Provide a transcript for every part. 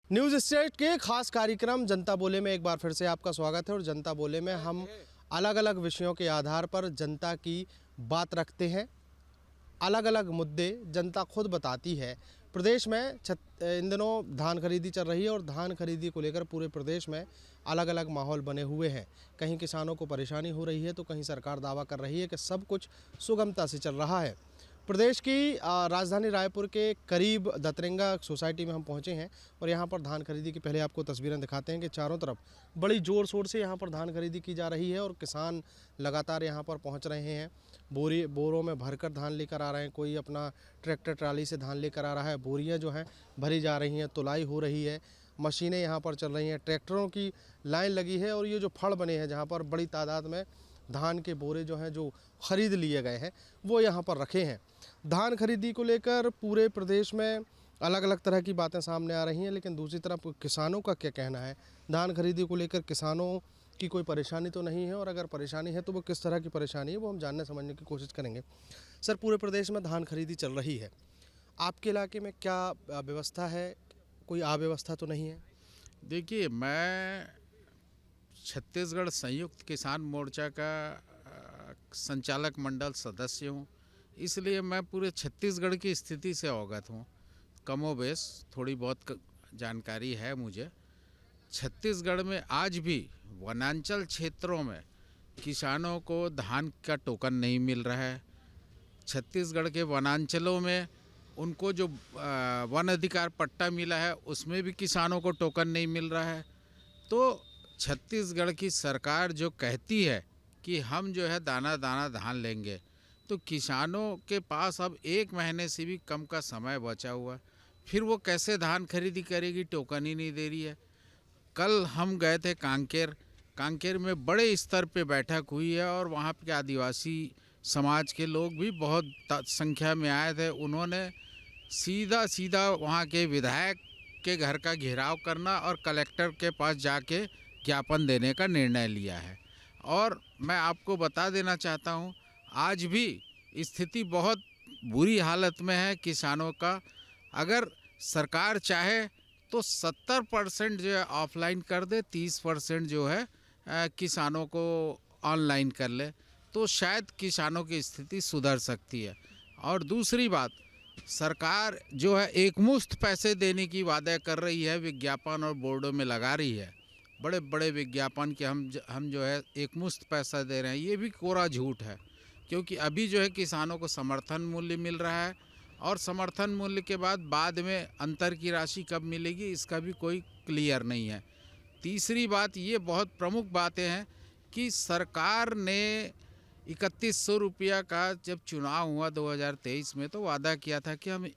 News state के खास कार्यक्रम जनता बोले में एक बार फिर से आपका स्वागत है। और जनता बोले में हम अलग अलग विषयों के आधार पर जनता की बात रखते हैं। अलग अलग मुद्दे जनता खुद बताती है। प्रदेश में इन दिनों धान खरीदी चल रही है और धान खरीदी को लेकर पूरे प्रदेश में अलग अलग माहौल बने हुए हैं। कहीं किसानों को परेशानी हो रही है तो कहीं सरकार दावा कर रही है कि सब कुछ सुगमता से चल रहा है। प्रदेश की राजधानी रायपुर के करीब दतरंगा सोसाइटी में हम पहुंचे हैं और यहां पर धान खरीदी की पहले आपको तस्वीरें दिखाते हैं कि चारों तरफ बड़ी ज़ोर शोर से यहां पर धान खरीदी की जा रही है और किसान लगातार यहां पर पहुंच रहे हैं। बोरों में भरकर धान लेकर आ रहे हैं, कोई अपना ट्रैक्टर ट्राली से धान लेकर आ रहा है। बोरियां जो हैं भरी जा रही हैं, तुलाई हो रही है, मशीनें यहाँ पर चल रही हैं, ट्रैक्टरों की लाइन लगी है और ये जो फड़ बने हैं जहाँ पर बड़ी तादाद में धान के बोरे जो हैं जो ख़रीद लिए गए हैं वो यहाँ पर रखे हैं। धान खरीदी को लेकर पूरे प्रदेश में अलग अलग तरह की बातें सामने आ रही हैं, लेकिन दूसरी तरफ किसानों का क्या कहना है? धान खरीदी को लेकर किसानों की कोई परेशानी तो नहीं है, और अगर परेशानी है तो वो किस तरह की परेशानी है वो हम जानने समझने की कोशिश करेंगे। सर, पूरे प्रदेश में धान खरीदी चल रही है, आपके इलाके में क्या व्यवस्था है? कोई अव्यवस्था तो नहीं है? देखिए, मैं छत्तीसगढ़ संयुक्त किसान मोर्चा का संचालक मंडल सदस्य हूँ, इसलिए मैं पूरे छत्तीसगढ़ की स्थिति से अवगत हूँ। कमोबेश थोड़ी बहुत जानकारी है मुझे। छत्तीसगढ़ में आज भी वनांचल क्षेत्रों में किसानों को धान का टोकन नहीं मिल रहा है। छत्तीसगढ़ के वनांचलों में उनको जो वन अधिकार पट्टा मिला है उसमें भी किसानों को टोकन नहीं मिल रहा है। तो छत्तीसगढ़ की सरकार जो कहती है कि हम जो है दाना दाना धान लेंगे, तो किसानों के पास अब 1 महीने से भी कम का समय बचा हुआ, फिर वो कैसे धान खरीदी करेगी? टोकन ही नहीं दे रही है। कल हम गए थे कांकेर में बड़े स्तर पे बैठक हुई है और वहाँ के आदिवासी समाज के लोग भी बहुत संख्या में आए थे। उन्होंने सीधा वहाँ के विधायक के घर का घेराव करना और कलेक्टर के पास जाके ज्ञापन देने का निर्णय लिया है। और मैं आपको बता देना चाहता हूँ, आज भी स्थिति बहुत बुरी हालत में है किसानों का। अगर सरकार चाहे तो 70% जो है ऑफलाइन कर दे, 30% जो है किसानों को ऑनलाइन कर ले, तो शायद किसानों की स्थिति सुधर सकती है। और दूसरी बात, सरकार जो है एकमुश्त पैसे देने की वादा कर रही है, विज्ञापन और बोर्डों में लगा रही है बड़े बड़े विज्ञापन कि हम जो है एकमुश्त पैसा दे रहे हैं। ये भी कोरा झूठ है, क्योंकि अभी जो है किसानों को समर्थन मूल्य मिल रहा है और समर्थन मूल्य के बाद में अंतर की राशि कब मिलेगी इसका भी कोई क्लियर नहीं है। तीसरी बात, ये बहुत प्रमुख बातें हैं कि सरकार ने 3100 रुपया का जब चुनाव हुआ 2023 में तो वादा किया था कि हम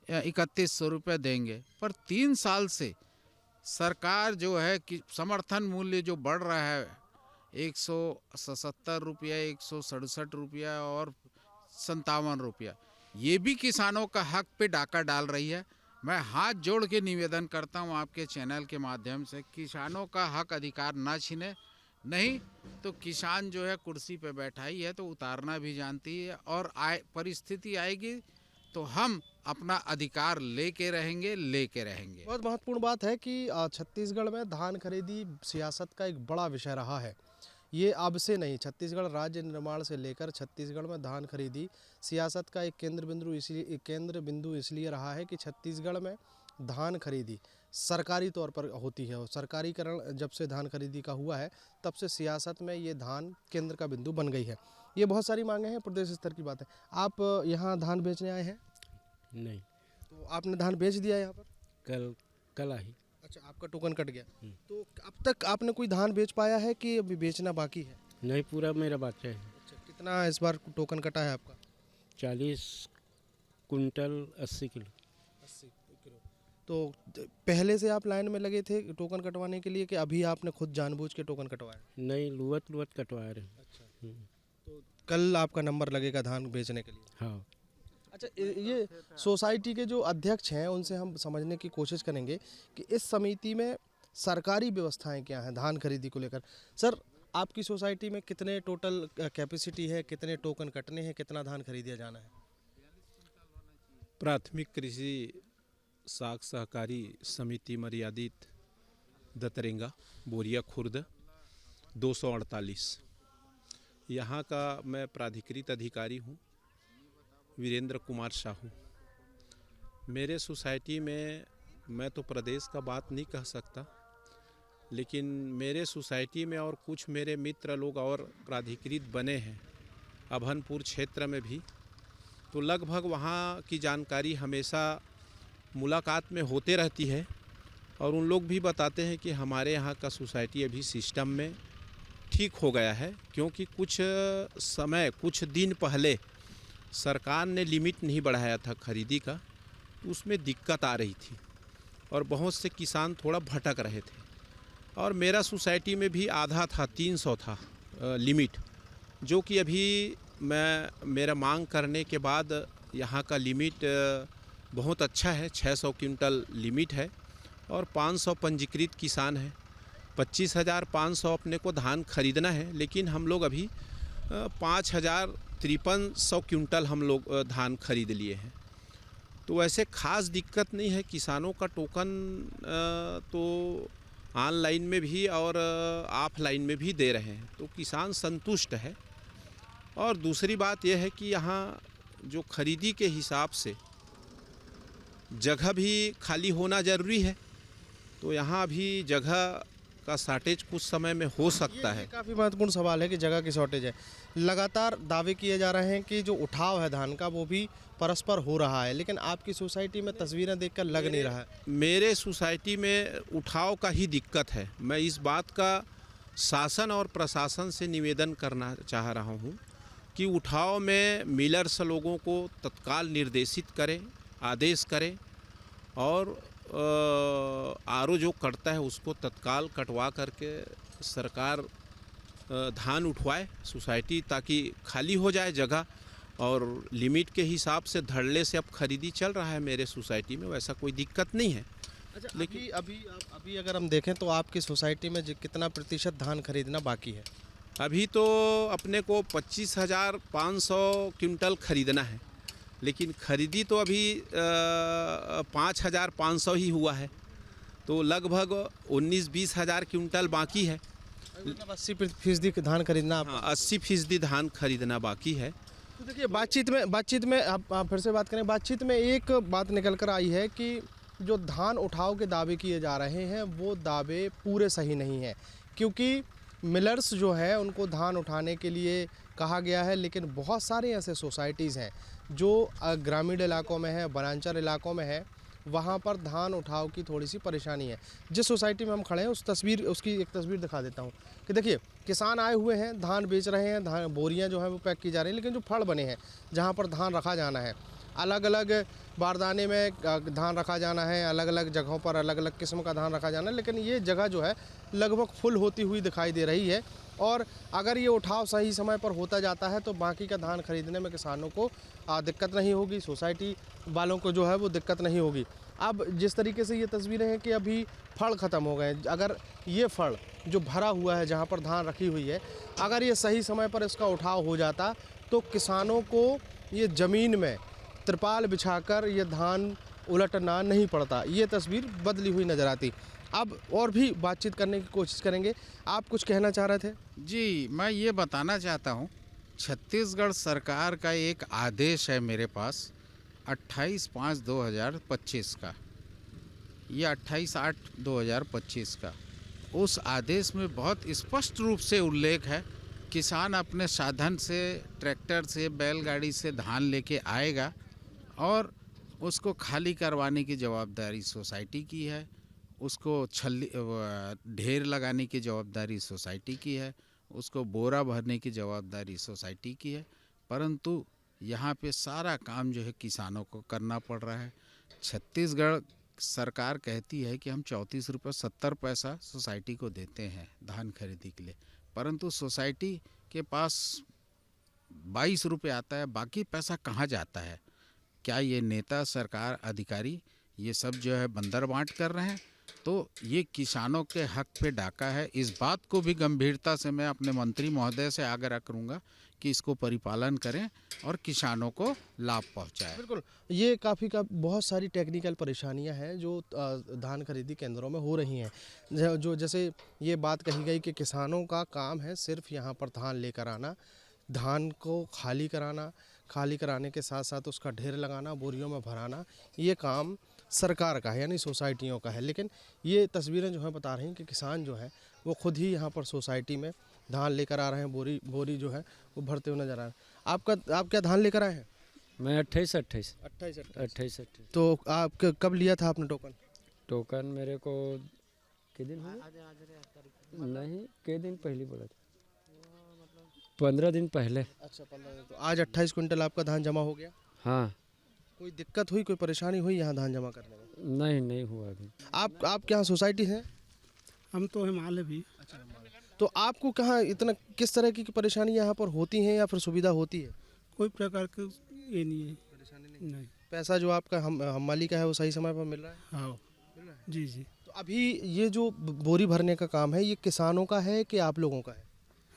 3100 रुपये देंगे, पर 3 साल से सरकार जो है कि समर्थन मूल्य जो बढ़ रहा है 177 रुपया, 167 रुपया और 57 रुपया, ये भी किसानों का हक पे डाका डाल रही है। मैं हाथ जोड़ के निवेदन करता हूँ आपके चैनल के माध्यम से, किसानों का हक अधिकार ना छीने, नहीं तो किसान जो है कुर्सी पे बैठा ही है तो उतारना भी जानती है, और परिस्थिति आएगी तो हम अपना अधिकार लेके रहेंगे। बहुत महत्वपूर्ण बात है कि छत्तीसगढ़ में धान खरीदी सियासत का एक बड़ा विषय रहा है। ये अब से नहीं, छत्तीसगढ़ राज्य निर्माण से लेकर छत्तीसगढ़ में धान खरीदी सियासत का एक केंद्र बिंदु इसलिए रहा है कि छत्तीसगढ़ में धान खरीदी सरकारी तौर पर होती है और सरकारीकरण जब से धान खरीदी का हुआ है तब से सियासत में ये धान केंद्र का बिंदु बन गई है। ये बहुत सारी मांगे हैं, प्रदेश स्तर की बात है। आप यहाँ धान बेचने आए हैं? नहीं, तो आपने धान बेच दिया यहाँ पर? कल आई। अच्छा, आपका टोकन कट गया। तो अब तक आपने कोई धान बेच पाया है कि अभी बेचना बाकी है? नहीं, पूरा मेरा बाचा है। अच्छा, कितना इस बार टोकन कटा है आपका? 40 कुंटल 80 किलो। 80 किलो। तो पहले से आप लाइन में लगे थे टोकन कटवाने के लिए कि अभी आपने खुद जानबूझ के टोकन कटवाया? नहीं, लुवत कटवा रहे। अच्छा, तो कल आपका नंबर लगेगा धान बेचने के लिए? हाँ। अच्छा, ये सोसाइटी के जो अध्यक्ष हैं उनसे हम समझने की कोशिश करेंगे कि इस समिति में सरकारी व्यवस्थाएं क्या हैं धान खरीदी को लेकर। सर, आपकी सोसाइटी में कितने टोटल कैपेसिटी है, कितने टोकन कटने हैं, कितना धान खरीदा जाना है? प्राथमिक कृषि साख सहकारी समिति मर्यादित दतरेंगा बोरिया खुर्द 248। यहाँ का मैं प्राधिकृत अधिकारी हूँ वीरेंद्र कुमार साहू। मेरे सोसाइटी में मैं तो प्रदेश का बात नहीं कह सकता, लेकिन मेरे सोसाइटी में और कुछ मेरे मित्र लोग और प्राधिकृत बने हैं अभनपुर क्षेत्र में भी, तो लगभग वहाँ की जानकारी हमेशा मुलाकात में होते रहती है और उन लोग भी बताते हैं कि हमारे यहाँ का सोसाइटी अभी सिस्टम में ठीक हो गया है, क्योंकि कुछ दिन पहले सरकार ने लिमिट नहीं बढ़ाया था खरीदी का, उसमें दिक्कत आ रही थी और बहुत से किसान थोड़ा भटक रहे थे। और मेरा सोसाइटी में भी आधा था, 300 था लिमिट, जो कि अभी मेरा मांग करने के बाद यहाँ का लिमिट बहुत अच्छा है, 600 क्विंटल लिमिट है और 500 पंजीकृत किसान हैं। 25,500 अपने को धान खरीदना है, लेकिन हम लोग अभी 5,5300 क्विंटल हम लोग धान खरीद लिए हैं। तो ऐसे खास दिक्कत नहीं है। किसानों का टोकन तो ऑनलाइन में भी और ऑफलाइन में भी दे रहे हैं, तो किसान संतुष्ट है। और दूसरी बात यह है कि यहाँ जो खरीदी के हिसाब से जगह भी खाली होना ज़रूरी है, तो यहाँ भी जगह का शॉर्टेज कुछ समय में हो सकता है। काफ़ी महत्वपूर्ण सवाल है कि जगह की शॉर्टेज है। लगातार दावे किए जा रहे हैं कि जो उठाव है धान का वो भी परस्पर हो रहा है, लेकिन आपकी सोसाइटी में तस्वीरें देखकर लग नहीं रहा है। मेरे सोसाइटी में उठाव का ही दिक्कत है। मैं इस बात का शासन और प्रशासन से निवेदन करना चाह रहा हूँ कि उठाव में मिलर्स लोगों को तत्काल निर्देशित करें, आदेश करें और आरओ जो कटता है उसको तत्काल कटवा करके सरकार धान उठवाए सोसाइटी, ताकि खाली हो जाए जगह। और लिमिट के हिसाब से धड़ल्ले से अब खरीदी चल रहा है मेरे सोसाइटी में, वैसा कोई दिक्कत नहीं है। अच्छा, लेकिन अभी अगर हम देखें तो आपकी सोसाइटी में कितना प्रतिशत धान खरीदना बाकी है? अभी तो अपने को 25,500 क्विंटल खरीदना है, लेकिन खरीदी तो अभी 5,500 ही हुआ है, तो लगभग 19-20 हज़ार क्विंटल बाकी है। मतलब 80% धान खरीदना आपका? हाँ, 80% धान खरीदना बाकी है। तो देखिए, बातचीत में आप फिर से बात करें। बातचीत में एक बात निकल कर आई है कि जो धान उठाव के दावे किए जा रहे हैं वो दावे पूरे सही नहीं हैं, क्योंकि मिलर्स जो है उनको धान उठाने के लिए कहा गया है, लेकिन बहुत सारे ऐसे सोसाइटीज़ हैं जो ग्रामीण इलाकों में है, वनांचल इलाकों में है, वहाँ पर धान उठाव की थोड़ी सी परेशानी है। जिस सोसाइटी में हम खड़े हैं उसकी एक तस्वीर दिखा देता हूँ कि देखिए, किसान आए हुए हैं, धान बेच रहे हैं, धान बोरियाँ जो हैं वो पैक की जा रही हैं, लेकिन जो फड़ बने हैं जहाँ पर धान रखा जाना है, अलग अलग बारदाने में धान रखा जाना है, अलग अलग जगहों पर अलग अलग किस्म का धान रखा जाना है, लेकिन ये जगह जो है लगभग फुल होती हुई दिखाई दे रही है। और अगर ये उठाव सही समय पर होता जाता है तो बाकी का धान खरीदने में किसानों को दिक्कत नहीं होगी, सोसाइटी वालों को जो है वो दिक्कत नहीं होगी। अब जिस तरीके से ये तस्वीरें हैं कि अभी फड़ ख़त्म हो गए, अगर ये फड़ जो भरा हुआ है जहाँ पर धान रखी हुई है, अगर ये सही समय पर इसका उठाव हो जाता तो किसानों को ये ज़मीन में त्रिपाल बिछाकर ये धान उलटना नहीं पड़ता, ये तस्वीर बदली हुई नज़र आती। अब और भी बातचीत करने की कोशिश करेंगे। आप कुछ कहना चाह रहे थे? जी, मैं ये बताना चाहता हूँ, छत्तीसगढ़ सरकार का एक आदेश है मेरे पास 28/5/2025 का, ये 28/8/2025 का। उस आदेश में बहुत स्पष्ट रूप से उल्लेख है, किसान अपने साधन से, ट्रैक्टर से, बैलगाड़ी से धान लेके आएगा और उसको खाली करवाने की जवाबदारी सोसाइटी की है, उसको ढेर लगाने की जवाबदारी सोसाइटी की है, उसको बोरा भरने की जवाबदारी सोसाइटी की है, परंतु यहाँ पे सारा काम जो है किसानों को करना पड़ रहा है। छत्तीसगढ़ सरकार कहती है कि हम 34 रुपये 70 पैसा सोसाइटी को देते हैं धान खरीदी के लिए, परंतु सोसाइटी के पास 22 रुपये आता है, बाकी पैसा कहाँ जाता है? क्या ये नेता, सरकार, अधिकारी ये सब जो है बंदर बांट कर रहे हैं? तो ये किसानों के हक पे डाका है। इस बात को भी गंभीरता से मैं अपने मंत्री महोदय से आग्रह करूंगा कि इसको परिपालन करें और किसानों को लाभ पहुंचाएं। बिल्कुल, ये काफ़ी का बहुत सारी टेक्निकल परेशानियां हैं जो धान खरीदी केंद्रों में हो रही हैं। जो जैसे ये बात कही गई कि किसानों का काम है सिर्फ यहाँ पर धान लेकर आना, धान को खाली कराना, खाली कराने के साथ साथ उसका ढेर लगाना, बोरियों में भराना, ये काम सरकार का है यानी सोसाइटियों का है। लेकिन ये तस्वीरें जो है बता रही हैं कि किसान जो है वो खुद ही यहाँ पर सोसाइटी में धान लेकर आ रहे हैं, बोरी जो है वो भरते हुए नजर आ रहे हैं। आप क्या धान लेकर आए हैं? मैं 28 28। तो आप कब लिया था आपने टोकन? टोकन मेरे को के दिन हुआ? नहीं, के दिन पहले बोला था, 15 दिन पहले। अच्छा, 15 दिन। तो आज 28 क्विंटल आपका धान जमा हो गया? हाँ। कोई दिक्कत हुई, कोई परेशानी हुई यहाँ धान जमा करने में? नहीं हुआ अभी। आप क्या सोसाइटी हैं? हम तो हिमालय भी। तो आपको कहाँ इतना किस तरह की परेशानी यहाँ पर होती हैं या फिर सुविधा होती है? कोई प्रकार की ये नहीं है, परेशानी नहीं। पैसा जो आपका हमाली का है वो सही समय पर मिल रहा है? हाँ, मिल रहा है। जी जी। तो अभी ये जो बोरी भरने का काम है ये किसानों का है कि आप लोगों का है?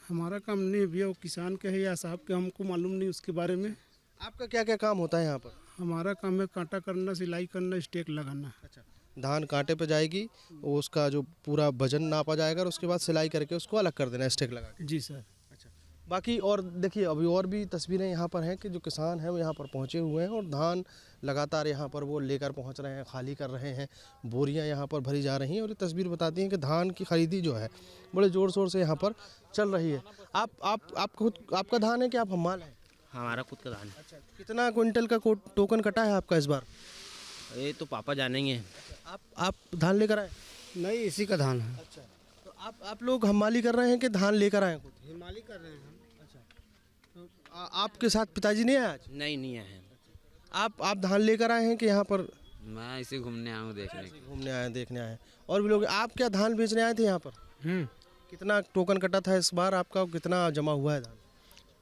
हमारा काम नहीं भैया, वो किसान के है या साहब के, हमको मालूम नहीं उसके बारे में। आपका क्या क्या काम होता है यहाँ पर? हमारा काम है कांटा करना, सिलाई करना, स्टेक लगाना। अच्छा, धान कांटे पे जाएगी, वो उसका जो पूरा वजन नापा जाएगा और उसके बाद सिलाई करके उसको अलग कर देना स्टेक लगा के। जी सर। अच्छा, बाकी और देखिए अभी और भी तस्वीरें यहाँ पर हैं कि जो किसान हैं वो यहाँ पर पहुँचे हुए हैं और धान लगातार यहाँ पर वो लेकर पहुँच रहे हैं, खाली कर रहे हैं, बोरियाँ यहाँ पर भरी जा रही हैं। और ये तस्वीर बताती हैं कि धान की खरीदी जो है बड़े ज़ोर शोर से यहाँ पर चल रही है। आप खुद आपका धान है कि आप हमाल हैं? हमारा खुद का धान है। अच्छा, कितना क्विंटल का टोकन कटा है आपका इस बार? ये तो पापा जानेंगे। आप धान लेकर आए? नहीं, इसी का धान है। अच्छा, तो आप लोग हमाली कर रहे हैं कि धान लेकर आए खुद? हिमालय कर रहे हैं। अच्छा, तो आपके साथ पिताजी नहीं आए आज? नहीं आए हैं। आप धान लेकर आए हैं कि यहाँ पर मैं इसे घूमने आया हूँ, घूमने आए हैं, देखने आए हैं? और भी लोग, आप क्या धान बेचने आए थे यहाँ पर? कितना टोकन कटा था इस बार आपका, कितना जमा हुआ है धान?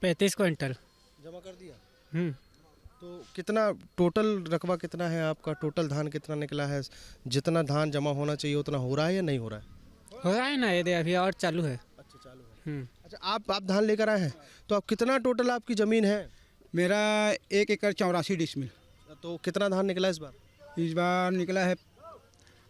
35 क्विंटल जमा कर दिया? तो कितना टोटल रकबा कितना है आपका? टोटल धान कितना निकला है? जितना धान जमा होना चाहिए उतना हो रहा है या नहीं हो रहा है? हो रहा है ना, ये अभी और चालू है। अच्छा, चालू है। अच्छा, आप धान लेकर आए हैं, तो आप कितना टोटल आपकी ज़मीन है? मेरा 1 एकड़ 84 डिसमिल। तो कितना धान निकला इस बार? इस बार निकला है,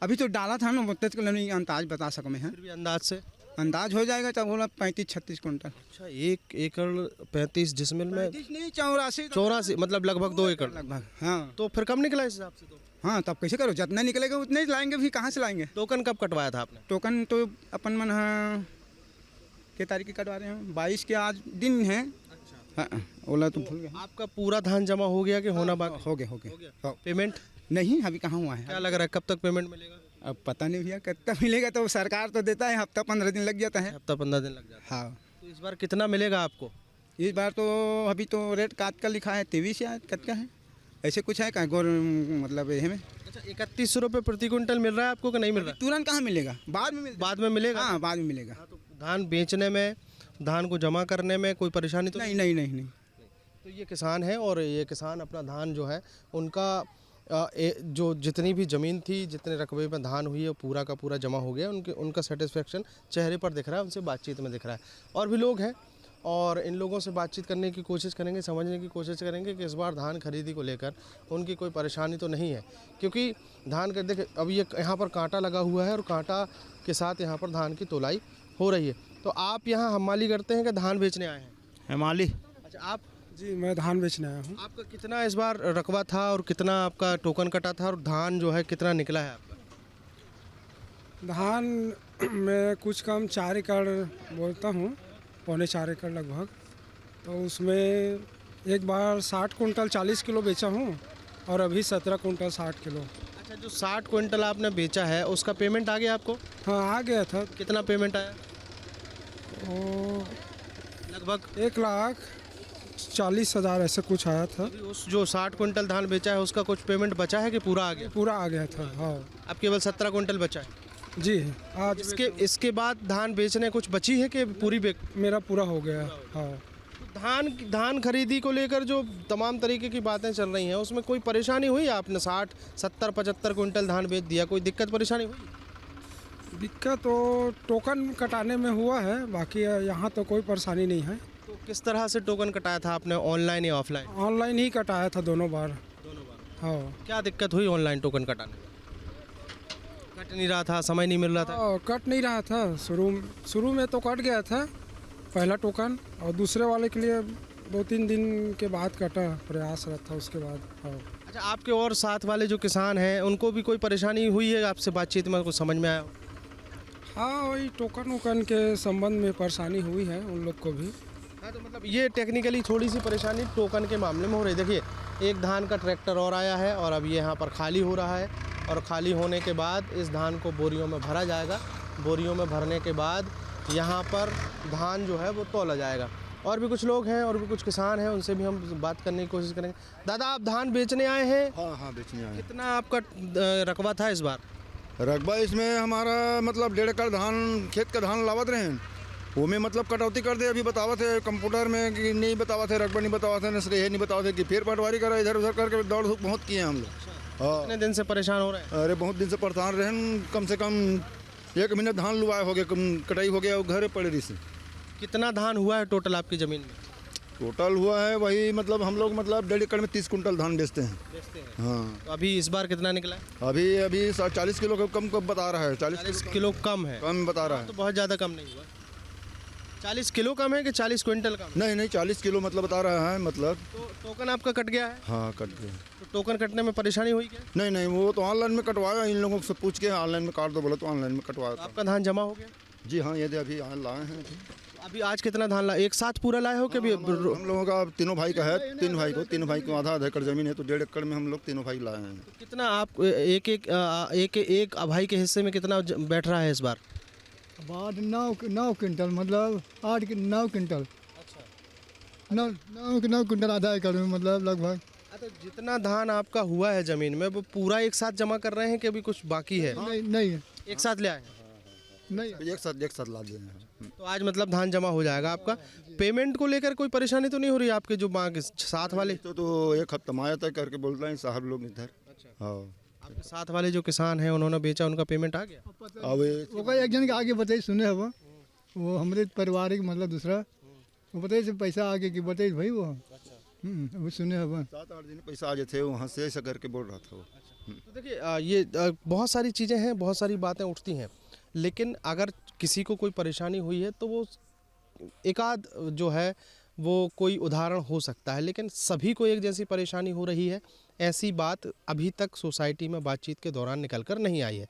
अभी तो डाला था ना, मुद्दत के लिए अंदाज बता सको मैं। फिर भी अंदाज से अंदाज हो जाएगा तब बोला 35-36 क्विंटल। अच्छा, 1 एकड़ 35 डिसमिल में 84 मतलब लगभग 2 एकड़ लगभग। हाँ तो फिर कम निकला इस हिसाब से? तो हाँ, तब कैसे करो, जितना निकलेगा उतना ही लाएंगे, भी कहाँ से लाएंगे। टोकन कब कटवाया था आपने? टोकन तो अपन मन हाँ के तारीख की कटवा रहे हैं, 22 के आज दिन है। हाँ, बोला तो भूल गया। आपका पूरा धान जमा हो गया कि होना बाकी? हो गया। पेमेंट नहीं, अभी कहाँ हुआ है। क्या लग रहा है कब तक पेमेंट मिलेगा? अब पता नहीं भैया कब तक मिलेगा, तो सरकार तो देता है, हफ्ता 15 दिन लग जाता है। हफ्ता 15 दिन लग जाता है। हाँ, तो इस बार कितना मिलेगा आपको? इस बार तो अभी तो रेट काट का लिखा है 23 या कट का है, ऐसे कुछ है का गोर, मतलब ये में। अच्छा, 3100 रुपये प्रति क्विंटल मिल रहा है आपको कि नहीं मिल रहा? तुरंत कहाँ मिलेगा, बाद में बाद में मिलेगा? हाँ, बाद में मिलेगा। तो धान बेचने में, धान को जमा करने में कोई परेशानी तो नहीं। तो ये किसान है और ये किसान अपना धान जो है उनका जो जितनी भी ज़मीन थी, जितने रकबे में धान हुई है वो पूरा का पूरा जमा हो गया। उनका सेटिस्फेक्शन चेहरे पर दिख रहा है, उनसे बातचीत में दिख रहा है। और भी लोग हैं और इन लोगों से बातचीत करने की कोशिश करेंगे, समझने की कोशिश करेंगे कि इस बार धान खरीदी को लेकर उनकी कोई परेशानी तो नहीं है। क्योंकि धान का देखिए अभी ये यहाँ पर कांटा लगा हुआ है और कांटा के साथ यहाँ पर धान की तोलाई हो रही है। तो आप यहाँ हमाली करते हैं कि धान बेचने आए हैं? हिमालय। अच्छा, आप? जी, मैं धान बेचने आया हूँ। आपका कितना इस बार रकबा था और कितना आपका टोकन कटा था और धान जो है कितना निकला है आपका? धान में कुछ कम 4 एकड़ बोलता हूँ, 3.25 एकड़ लगभग। तो उसमें एक बार 60 कुंटल 40 किलो बेचा हूँ और अभी 17 कुंटल 60 किलो। अच्छा, जो 60 क्विंटल आपने बेचा है उसका पेमेंट आ गया आपको? हाँ, आ गया था। कितना पेमेंट आया? वो लगभग 1,40,000 ऐसे कुछ आया था। अभी उस जो 60 क्विंटल धान बेचा है उसका कुछ पेमेंट बचा है कि पूरा आ गया? पूरा आ गया था। हाँ अब केवल 17 क्विंटल बचा है? जी, आज इसके बाद धान बेचने कुछ बची है कि पूरी मेरा पूरा हो गया। हाँ, धान खरीदी को लेकर जो तमाम तरीके की बातें चल रही हैं उसमें कोई परेशानी हुई? आपने 60, 70, 75 क्विंटल धान बेच दिया, कोई दिक्कत परेशानी हुई? दिक्कत तो टोकन कटाने में हुआ है, बाकी यहाँ तो कोई परेशानी नहीं है। तो किस तरह से टोकन कटाया था आपने, ऑनलाइन या ऑफलाइन? ऑनलाइन ही कटाया था दोनों बार। दोनों बार। हाँ क्या दिक्कत हुई ऑनलाइन टोकन कटाने में? कट नहीं रहा था, समय नहीं मिल रहा था? कट नहीं रहा था। शुरू में तो कट गया था पहला टोकन, और दूसरे वाले के लिए 2-3 दिन के बाद कटा, प्रयास रहा था उसके बाद। हाँ। अच्छा, आपके और साथ वाले जो किसान हैं उनको भी कोई परेशानी हुई है आपसे बातचीत में, कुछ समझ में आया हो? हाँ, वही टोकन वोकन के संबंध में परेशानी हुई है उन लोग को भी। हाँ, तो मतलब ये टेक्निकली थोड़ी सी परेशानी टोकन के मामले में हो रही है। देखिए, एक धान का ट्रैक्टर और आया है और अब ये यहाँ पर खाली हो रहा है, और खाली होने के बाद इस धान को बोरियों में भरा जाएगा। बोरियों में भरने के बाद यहाँ पर धान जो है वो तौला जाएगा। और भी कुछ लोग हैं और भी कुछ किसान हैं, उनसे भी हम बात करने की कोशिश करेंगे। दादा, आप धान बेचने आए हैं? हाँ हाँ, बेचने आए। कितना आपका रकबा था इस बार? रकबा इसमें हमारा मतलब 1.5 एकड़ धान, खेत का धान लावत रहे हैं, वो में मतलब कटौती कर दे। अभी बतावत है कंप्यूटर में कि नहीं बतावत है, रकबा नहीं बतावत है, नसरे नहीं बतावत है, कि फिर पटवारी करा इधर उधर करके दौड़ धूप बहुत किए हम लोग। हाँ, कितने दिन से परेशान हो रहे हैं? अरे बहुत दिन से परेशान रहे हैं। कम से कम 1 महीना धान लुआए हो गया, कटाई हो गया, घरे पड़े रही से। कितना धान हुआ है टोटल आपकी ज़मीन में? टोटल हुआ है वही मतलब हम लोग मतलब 1.5 एकड़ में 30 कुंटल धान बेचते हैं। हाँ, तो अभी इस बार कितना निकला है? अभी 40 किलो का कम बता रहा है। 40 किलो कम है? कम बता रहा है। तो बहुत ज़्यादा कम नहीं हुआ। 40 किलो कम है कि 40 क्विंटल कम? नहीं 40 किलो मतलब बता रहा है मतलब। तो टोकन आपका कट गया है? हाँ, कट गया। तो टोकन कटने में परेशानी हुई क्या? नहीं, वो तो ऑनलाइन में कटवाया, इन लोगों से पूछ के ऑनलाइन में काट दो बोला तो ऑनलाइन में कटवाया तो था। आपका धान जमा हो गया? जी हाँ, ये अभी लाए हैं। अभी आज कितना धान ला, एक साथ पूरा लाए हो कि अभी? हम लोगों का तीनों भाई का है, तीन भाई को आधा एकड़ जमीन है, तो 1.5 एकड़ में हम लोग तीनों भाई लाए हैं। कितना आप एक भाई के हिस्से में कितना बैठ रहा है इस बार? बाद 9 क्विंटल मतलब 9 क्विंटल। अच्छा। 9 क्विंटल आधा एकड़ में मतलब लगभग। तो जितना धान आपका हुआ है ज़मीन में वो पूरा एक साथ जमा कर रहे हैं कि अभी कुछ बाकी है? नहीं एक साथ ले आए? नहीं, एक साथ ला दिए हैं। तो आज मतलब धान जमा हो जाएगा आपका। पेमेंट को लेकर कोई परेशानी तो नहीं हो रही आपके जो साथ वाले? तो 1 हफ्ता माया तक करके बोल रहे हैं साहब लोग इधर। हाँ, आपके साथ वाले जो किसान हैं उन्होंने बेचा, उनका पेमेंट आ गया? अब वो एक जन के आगे बताइए सुने है वो हमारे पारिवारिक मतलब दूसरा वो बताइए पैसा आगे की बताइए भाई वो। वो सुने है 7-8 दिन पैसा आ जाते वहाँ से ऐसा करके बोल रहा था वो। तो देखिए, ये बहुत सारी चीज़ें हैं, बहुत सारी बातें उठती हैं, लेकिन अगर किसी को कोई परेशानी हुई है तो वो एकाध जो है वो कोई उदाहरण हो सकता है, लेकिन सभी को एक जैसी परेशानी हो रही है ऐसी बात अभी तक सोसाइटी में बातचीत के दौरान निकल कर नहीं आई है।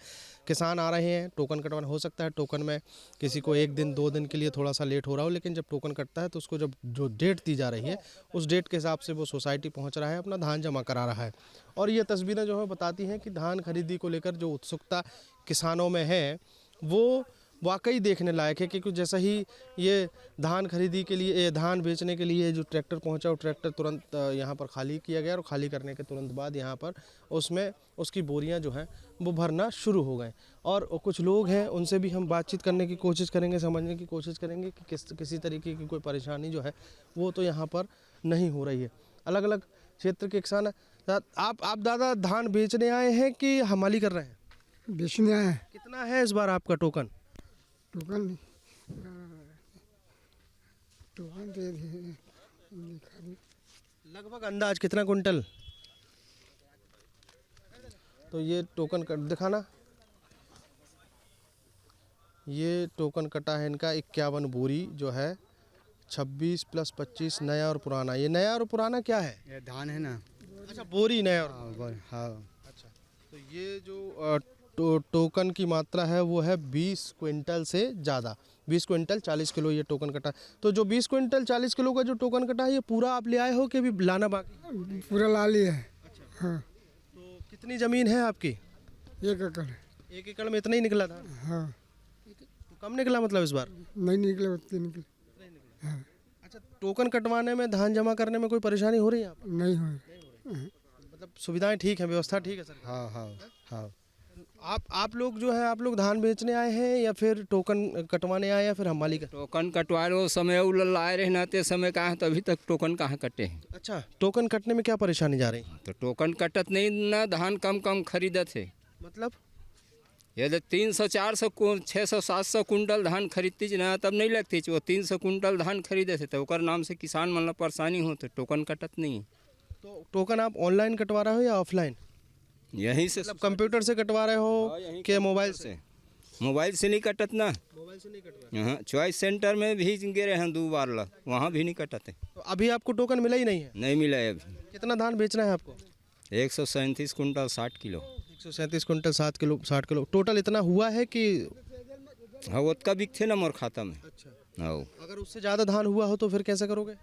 किसान आ रहे हैं, टोकन कटवाना हो सकता है, टोकन में किसी को 1 दिन 2 दिन के लिए थोड़ा सा लेट हो रहा हो, लेकिन जब टोकन कटता है तो उसको जब जो डेट दी जा रही है उस डेट के हिसाब से वो सोसाइटी पहुंच रहा है, अपना धान जमा करा रहा है। और ये तस्वीरें जो है बताती हैं कि धान खरीदी को लेकर जो उत्सुकता किसानों में है वो वाकई देखने लायक है, क्योंकि जैसा ही ये धान खरीदी के लिए, धान बेचने के लिए जो ट्रैक्टर पहुंचा, वो ट्रैक्टर तुरंत यहाँ पर खाली किया गया और खाली करने के तुरंत बाद यहाँ पर उसमें उसकी बोरियाँ जो हैं वो भरना शुरू हो गए। और कुछ लोग हैं उनसे भी हम बातचीत करने की कोशिश करेंगे, समझने की कोशिश करेंगे कि किसी तरीके की कोई परेशानी जो है वो तो यहाँ पर नहीं हो रही है। अलग अलग क्षेत्र के किसान। आप दादा धान बेचने आए हैं कि हमाली कर रहे हैं? बेचने आए। कितना है इस बार आपका टोकन? टोकन दे दिए लगभग अंदाज कितना कुंटल? तो ये टोकन कट दिखाना। ये टोकन कटा है इनका 51 बोरी जो है, 26 + 25 नया और पुराना। ये नया और पुराना क्या है? ये धान है ना। अच्छा, बोरी नया और हाँ। अच्छा, तो ये जो टोकन की मात्रा है वो है 20 क्विंटल से ज़्यादा। 20 क्विंटल 40 किलो ये टोकन कटा। तो जो 20 क्विंटल 40 किलो का जो टोकन कटा है ये पूरा आप ले आए हो कि अभी लाना बाकी? पूरा ला लिया है। अच्छा। हाँ। तो कितनी ज़मीन है आपकी? 1 एकड़। 1 एकड़ में इतना ही निकला था? हाँ। तो कम निकला मतलब इस बार? नहीं निकले, उतने निकले। हाँ। अच्छा, टोकन कटवाने में, धान जमा करने में कोई परेशानी हो रही है आपको? नहीं हो। मतलब सुविधाएं ठीक हैं, व्यवस्था ठीक है सर? हाँ। आप लोग जो है, आप लोग धान बेचने आए हैं या फिर टोकन कटवाने आए या फिर हमाली का? टोकन कटवा लो, समय लाए रहना ते समय कहाँ, तो अभी तक टोकन कहाँ कटे हैं। अच्छा, टोकन कटने में क्या परेशानी जा रही? तो टोकन कटत नहीं ना, धान कम खरीदत है। मतलब यदि 300-400 600-700 कुंटल धान खरीदती जी ना तब नहीं लगती। वो 300 कुंटल धान खरीदे थे तो ओकर नाम से किसान मतलब परेशानी हो तो टोकन कटत नहीं। तो टोकन आप ऑनलाइन कटवा रहे हो या ऑफलाइन? यहीं से मतलब कंप्यूटर से कटवा रहे हो कि मोबाइल से? मोबाइल से नहीं कटत ना। मोबाइल से नहीं कटवा। हाँ, चॉइस सेंटर में भी गए हैं 2 बार ला, वहाँ भी नहीं कटते। तो अभी आपको टोकन मिला ही नहीं है? नहीं मिला है अभी। कितना धान बेचना है आपको? 137 quintal 60 kilo. 137 quintal 60 kilo total इतना हुआ है कि? हाँ, वो का बिकते ना मोर खाता में। अच्छा। हाँ, अगर उससे ज़्यादा धान हुआ हो तो फिर कैसे करोगे?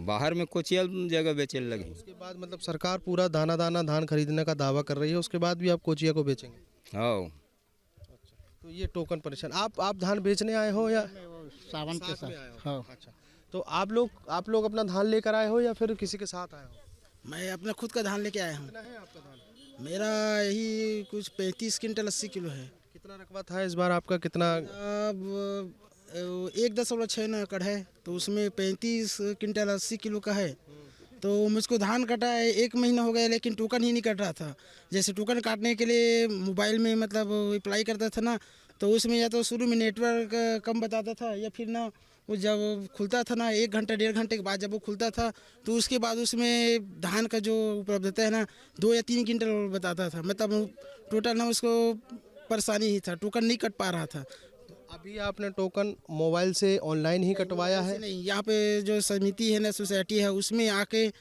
बाहर में कोचियल जगह बेचने लगे। उसके बाद मतलब सरकार पूरा दाना धान खरीदने का दावा कर रही है, उसके बाद भी आप कोचिया को बेचेंगे? हाँ। तो ये टोकन परेशान। आप धान बेचने आए हो या सावन के साथ में आए साथ? हो? हाँ। अच्छा। तो आप लोग अपना धान लेकर आए हो या फिर किसी के साथ आए हो? मैं अपना खुद का धान लेके आया हूँ। कितना है आपका धान? मेरा यही कुछ 35 क्विंटल 80 किलो है। कितना रकबा था इस बार आपका? कितना? अब 1.6 एकड़ है तो उसमें 35 क्विंटल 80 किलो का है। तो मुझको धान कटा है 1 महीना हो गया लेकिन टोकन ही नहीं कट रहा था। जैसे टोकन काटने के लिए मोबाइल में मतलब अप्लाई करता था ना तो उसमें या तो शुरू में नेटवर्क कम बताता था या फिर ना वो जब खुलता था ना 1 घंटा 1.5 घंटे के बाद जब वो खुलता था तो उसके बाद उसमें धान का जो उपलब्धता है ना 2 या 3 क्विंटल बताता था। मतलब टोटल ना उसको परेशानी ही था, टोकन नहीं कट पा रहा था। अभी आपने टोकन मोबाइल से ऑनलाइन ही कटवाया है? नहीं, यहाँ पे जो समिति है ना सोसाइटी है उसमें आके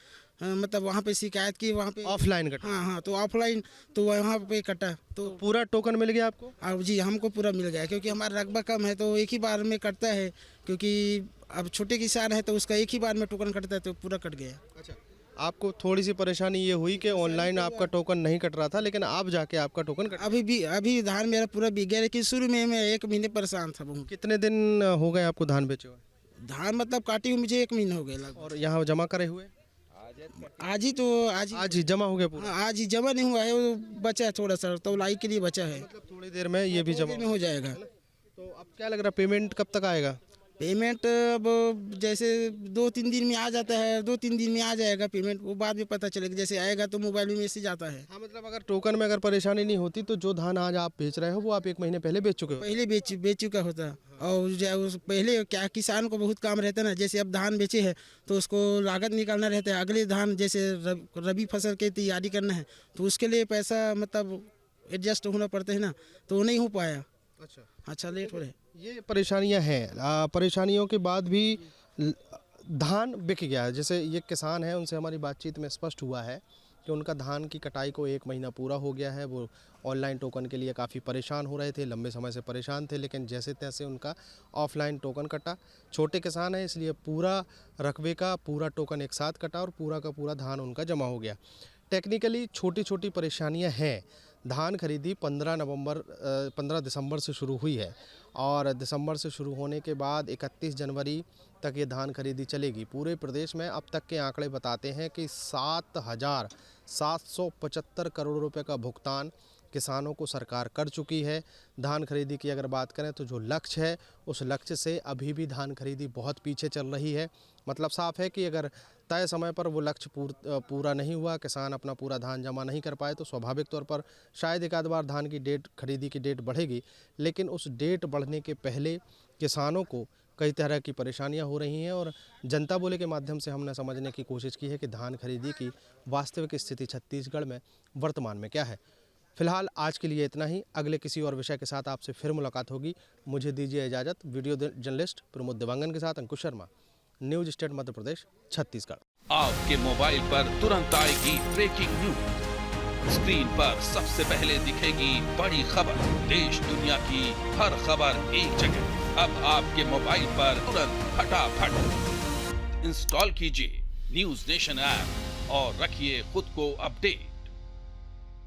मतलब वहाँ पे शिकायत की, वहाँ पे ऑफलाइन कटा? हाँ, तो ऑफलाइन तो वहाँ पे कटा तो पूरा टोकन मिल गया आपको? अब जी हमको पूरा मिल गया क्योंकि हमारा रकबा कम है तो एक ही बार में कटता है। क्योंकि अब छोटे किसान है तो उसका एक ही बार में टोकन कटता है तो पूरा कट गया। अच्छा। आपको थोड़ी सी परेशानी ये हुई कि ऑनलाइन आपका टोकन नहीं कट रहा था लेकिन आप जाके आपका टोकन कट? अभी धान मेरा पूरा बिक गया लेकिन शुरू में मैं 1 महीने परेशान था बहुत। कितने दिन हो गए आपको धान बेचे हुए? धान मतलब काटी हुई मुझे 1 महीना हो गया लगभग। और यहाँ जमा करे हुए? आज ही जमा हो गया पूरा? हाँ, आज ही जमा नहीं हुआ है, वो बचा है थोड़ा सा तो लाई के लिए बचा है। मतलब थोड़ी देर में ये भी जमा में हो जाएगा। तो अब क्या लग रहा है पेमेंट कब तक आएगा? पेमेंट अब जैसे 2-3 दिन में आ जाता है, 2-3 दिन में आ जाएगा पेमेंट। वो बाद में पता चलेगा, जैसे आएगा तो मोबाइल में मैसेज आता है। हाँ, मतलब अगर टोकन में अगर परेशानी नहीं होती तो जो धान आज आप बेच रहे हो वो आप 1 महीने पहले बेच चुके हो? पहले बेच चुका होता। और पहले क्या किसान को बहुत काम रहता है ना, जैसे अब धान बेचे है तो उसको लागत निकालना रहता है। अगले धान जैसे रबी फसल की तैयारी करना है तो उसके लिए पैसा मतलब एडजस्ट होना पड़ता है ना, तो वो नहीं हो पाया। अच्छा, लेट हो रहे। ये परेशानियां हैं। परेशानियों के बाद भी धान बिक गया है। जैसे ये किसान है, उनसे हमारी बातचीत में स्पष्ट हुआ है कि उनका धान की कटाई को 1 महीना पूरा हो गया है। वो ऑनलाइन टोकन के लिए काफ़ी परेशान हो रहे थे, लंबे समय से परेशान थे, लेकिन जैसे तैसे उनका ऑफलाइन टोकन कटा। छोटे किसान हैं इसलिए पूरा रकबे का पूरा टोकन एक साथ कटा और पूरा का पूरा धान उनका जमा हो गया। टेक्निकली छोटी छोटी परेशानियां हैं। धान खरीदी 15 दिसंबर से शुरू हुई है और दिसंबर से शुरू होने के बाद 31 जनवरी तक ये धान खरीदी चलेगी। पूरे प्रदेश में अब तक के आंकड़े बताते हैं कि 7,775 करोड़ रुपए का भुगतान किसानों को सरकार कर चुकी है। धान खरीदी की अगर बात करें तो जो लक्ष्य है उस लक्ष्य से अभी भी धान खरीदी बहुत पीछे चल रही है। मतलब साफ है कि अगर तय समय पर वो लक्ष्य पूरा नहीं हुआ, किसान अपना पूरा धान जमा नहीं कर पाए तो स्वाभाविक तौर पर शायद एक आध बार धान की डेट, खरीदी की डेट बढ़ेगी। लेकिन उस डेट बढ़ने के पहले किसानों को कई तरह की परेशानियां हो रही हैं और जनता बोले के माध्यम से हमने समझने की कोशिश की है कि धान खरीदी की वास्तविक स्थिति छत्तीसगढ़ में वर्तमान में क्या है। फिलहाल आज के लिए इतना ही। अगले किसी और विषय के साथ आपसे फिर मुलाकात होगी। मुझे दीजिए इजाज़त। वीडियो जर्नलिस्ट प्रमोद देवांगन के साथ अंकुश शर्मा, न्यूज स्टेट मध्य प्रदेश, छत्तीसगढ़। आपके मोबाइल पर तुरंत आएगी ब्रेकिंग न्यूज। स्क्रीन पर सबसे पहले दिखेगी बड़ी खबर। देश दुनिया की हर खबर एक जगह। अब आपके मोबाइल पर तुरंत फटाफट इंस्टॉल कीजिए न्यूज नेशन ऐप और रखिए खुद को अपडेट।